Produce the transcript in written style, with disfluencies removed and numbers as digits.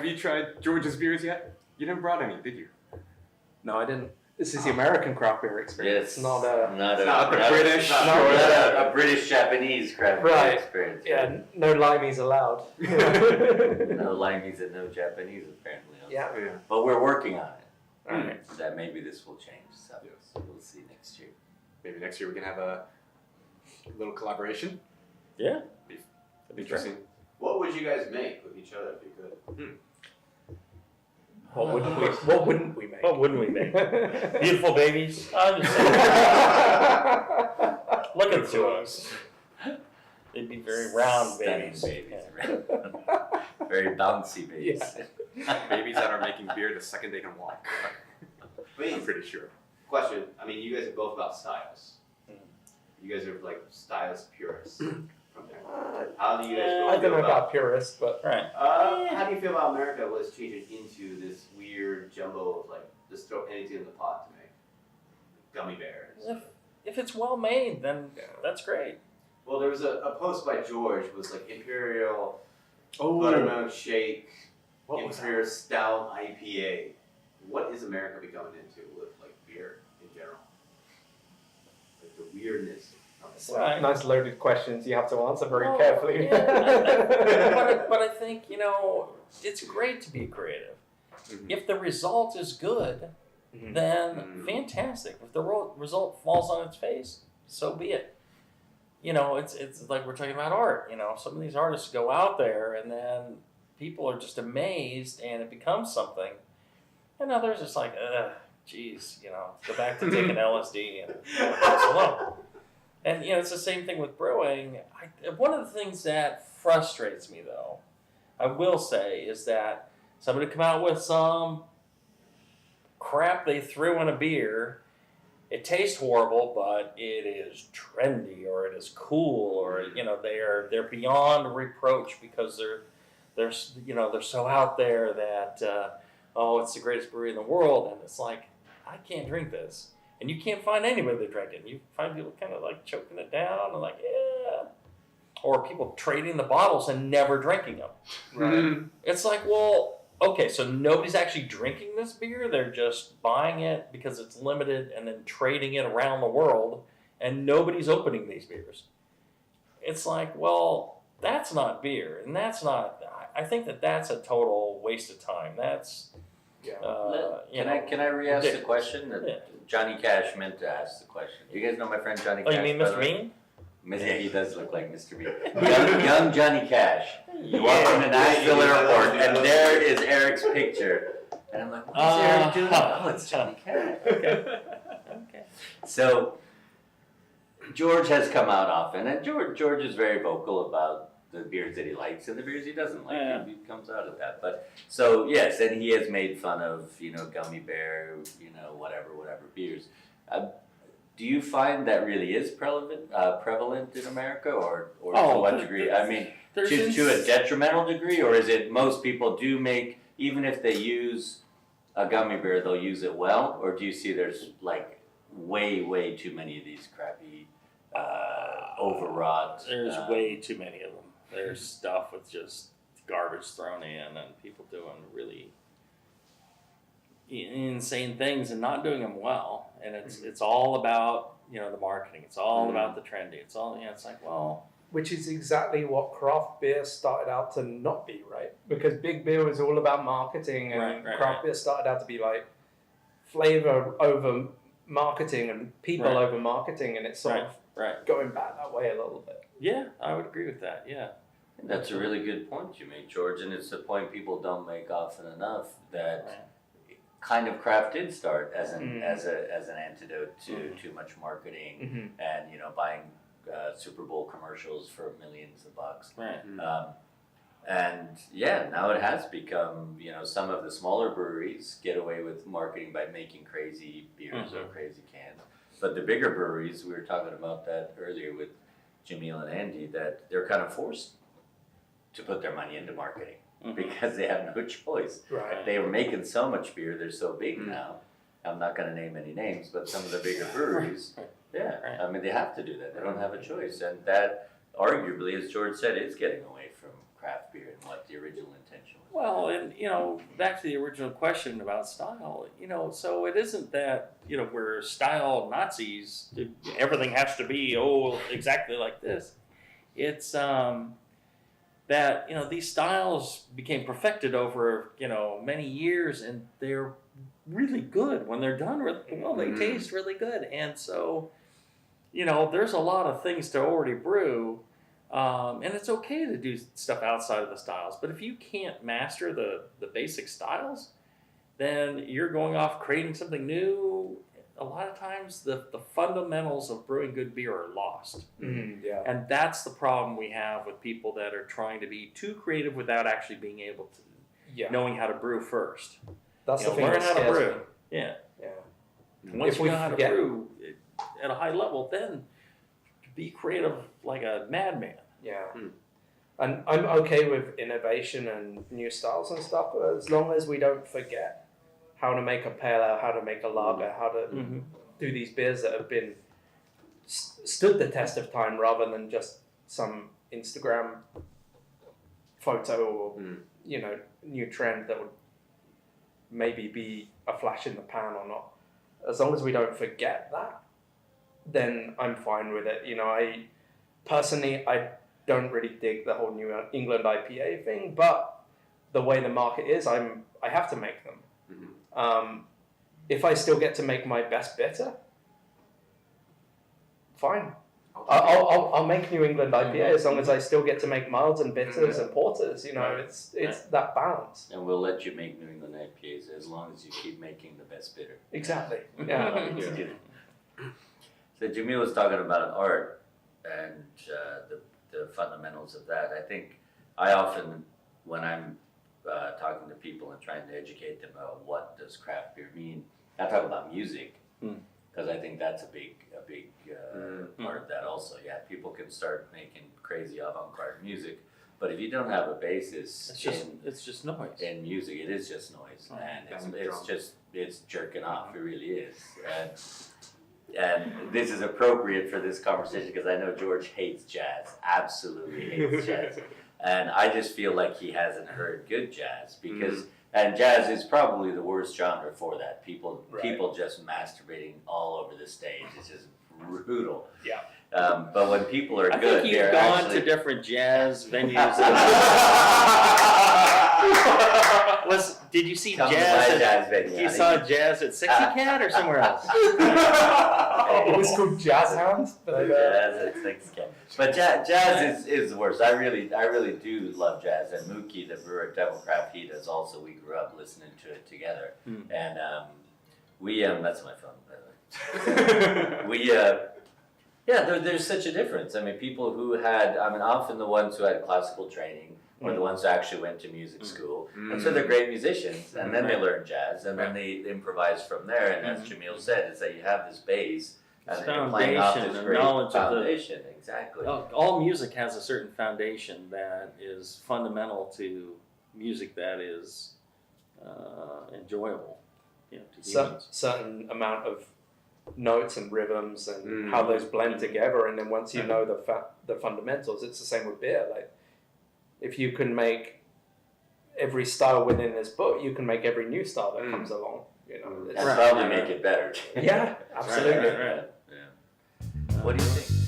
Have you tried George's beers yet? You never brought any, did you? No, I didn't. This is the American craft beer experience, Yes, not the British. Not a British Japanese craft beer Right. experience. Yeah, no limeys allowed. No limeys and no Japanese apparently. Yeah. But we're working on it. Alright. So that maybe this will change. So Yes. we'll see next year. Maybe next year we can have a little collaboration. Yeah. That'd be interesting. What would you guys make with each other if you could? What wouldn't we make? What wouldn't we make? Beautiful babies. I'm just saying. Look at the two of us. They'd be very round Stunning babies. babies. Very bouncy babies. Babies that are making beer the second they can walk. Wait, I'm pretty sure. question. I mean, you guys are both about styles. You guys are like stylist purists from there. How do you guys I don't know feel about purists, but Right. how do you feel about America was changing into this weird jumbo of like just throw anything in the pot to make gummy bears? If it's well made, then that's great. Well, there was a post by George was like Imperial Oh, Buttermilk Shake, what was that? Imperial Stout IPA. What is America becoming into with like beer in general? Like the weirdness of it. Right. nice loaded questions you have to answer very Well, carefully. but I think, it's great to be creative. Mhm. If the result is good, then Mhm. fantastic. If the result falls on its face, so be it. It's like we're talking about art. Some of these artists go out there and then people are just amazed and it becomes something. And others just like, geez, go back to taking LSD and it's alone. And, it's the same thing with brewing. One of the things that frustrates me, though, I will say, is that somebody come out with some crap they threw in a beer. It tastes horrible, but it is trendy, or it is cool, or they're beyond reproach because they're so out there that it's the greatest brewery in the world, and it's like I can't drink this, and you can't find anybody that drink it. You find people kind of like choking it down and like or people trading the bottles and never drinking them. Right. It's like, well, okay, so nobody's actually drinking this beer. They're just buying it because it's limited and then trading it around the world, and nobody's opening these beers. It's like, well, that's not beer, and that's not. I think that's a total waste of time. That's Can I re-ask the question that Yeah. Johnny Cash meant to ask the question? Do you guys know my friend Johnny Oh, Cash? you mean by the Mr. way? Bean? Yeah, he does look like Mr. Bean. Young Johnny Cash. You walk Yeah. into Nashville Airport, and there is Eric's picture. And I'm like, what is Eric doing? Oh, it's Johnny Cash. Okay. So, George has come out often, and George is very vocal about the beers that he likes and the beers he doesn't like. Yeah. He comes out of that. But so yes, and he has made fun of gummy bear, whatever beers. Do you find that really is prevalent in America, or to what degree? I mean, to a detrimental degree, or is it most people do make, even if they use a gummy bear, they'll use it well, or do you see there's like way too many of these crappy, overwrought? There's way too many of them. There's stuff with just garbage thrown in and people doing really insane things and not doing them well. And it's all about the marketing. It's all about the trendy. It's all it's like, well, Which is exactly what craft beer started out to not be, right? Because big beer was all about marketing, and craft beer started out to be like flavor over marketing and people over marketing, and it's sort of going back that way a little bit. Yeah, I would agree with that. Yeah. That's a really good point you made, George, and it's a point people don't make often enough, that kind of craft did start as an antidote to too much marketing and buying Super Bowl commercials for millions of bucks. Right. And now it has become, some of the smaller breweries get away with marketing by making crazy beers or crazy cans. But the bigger breweries, we were talking about that earlier with Jamil and Andy, that they're kind of forced to put their money into marketing because they have no choice. Right. They were making so much beer, they're so big now. I'm not going to name any names, but some of the bigger breweries, I mean, they have to do that. They don't have a choice. And that, arguably, as George said, is getting away from craft beer and what the original intention was. Well, and back to the original question about style, so it isn't that, we're style Nazis, everything has to be, exactly like this. It's that, these styles became perfected over, many years, and they're really good when they're done well, they taste really good. And so, there's a lot of things to already brew. And it's okay to do stuff outside of the styles, but if you can't master the basic styles, then you're going off creating something new. A lot of times the fundamentals of brewing good beer are lost. Yeah. And that's the problem we have with people that are trying to be too creative without actually being able to, knowing how to brew first. That's the thing learn that how to scares brew. me. Yeah. If Once you we know how to forget- brew at a high level, then be creative like a madman. Yeah. And I'm okay with innovation and new styles and stuff, as long as we don't forget how to make a pale ale, how to make a lager, how to do these beers that have been stood the test of time, rather than just some Instagram photo or new trend that would maybe be a flash in the pan or not. As long as we don't forget that, then I'm fine with it. I personally don't really dig the whole New England IPA thing, but the way the market is, I have to make them. If I still get to make my best bitter, fine. I'll make New England IPA as long as I still get to make milds and bitters and porters. It's that balance. And we'll let you make New England IPAs as long as you keep making the best bitter. Exactly. Yeah. So Jamil was talking about art and the fundamentals of that. I think I often, when I'm talking to people and trying to educate them about what does craft beer mean, I talk about music, because I think that's a big part of that also. Yeah, people can start making crazy avant-garde music, but if you don't have a basis, it's just noise. In music, it is just noise, and it's jerking off. It really is. And this is appropriate for this conversation because I know George hates jazz, absolutely hates jazz. And I just feel like he hasn't heard good jazz because, and jazz is probably the worst genre for that. People just masturbating all over the stage. It's just brutal. Yeah. But when people are I good, think you've gone to different jazz venues. Did you see jazz? You saw jazz at Sexy Cat or somewhere else? It was called Jazz Hounds. Jazz at Sexy Cat. But jazz is the worst. I really do love jazz. And Mookie, the brewer at Devilcraft, he does also. We grew up listening to it together. And that's my phone, by the way. There's such a difference. I mean, people who had, often the ones who had classical training were the ones who actually went to music school. And so they're great musicians, and then they learn jazz, and then they improvise from there. And as Jamil said, is that you have this base, and then you're playing off this great foundation. Exactly. All music has a certain foundation that is fundamental to music that is enjoyable. To humans. Certain amount of notes and rhythms and how those blend together, and then once you know the fundamentals, it's the same with beer. Like, if you can make every style within this book, you can make every new style that comes along. And probably make it better. Yeah, absolutely. Right. Yeah. What do you think?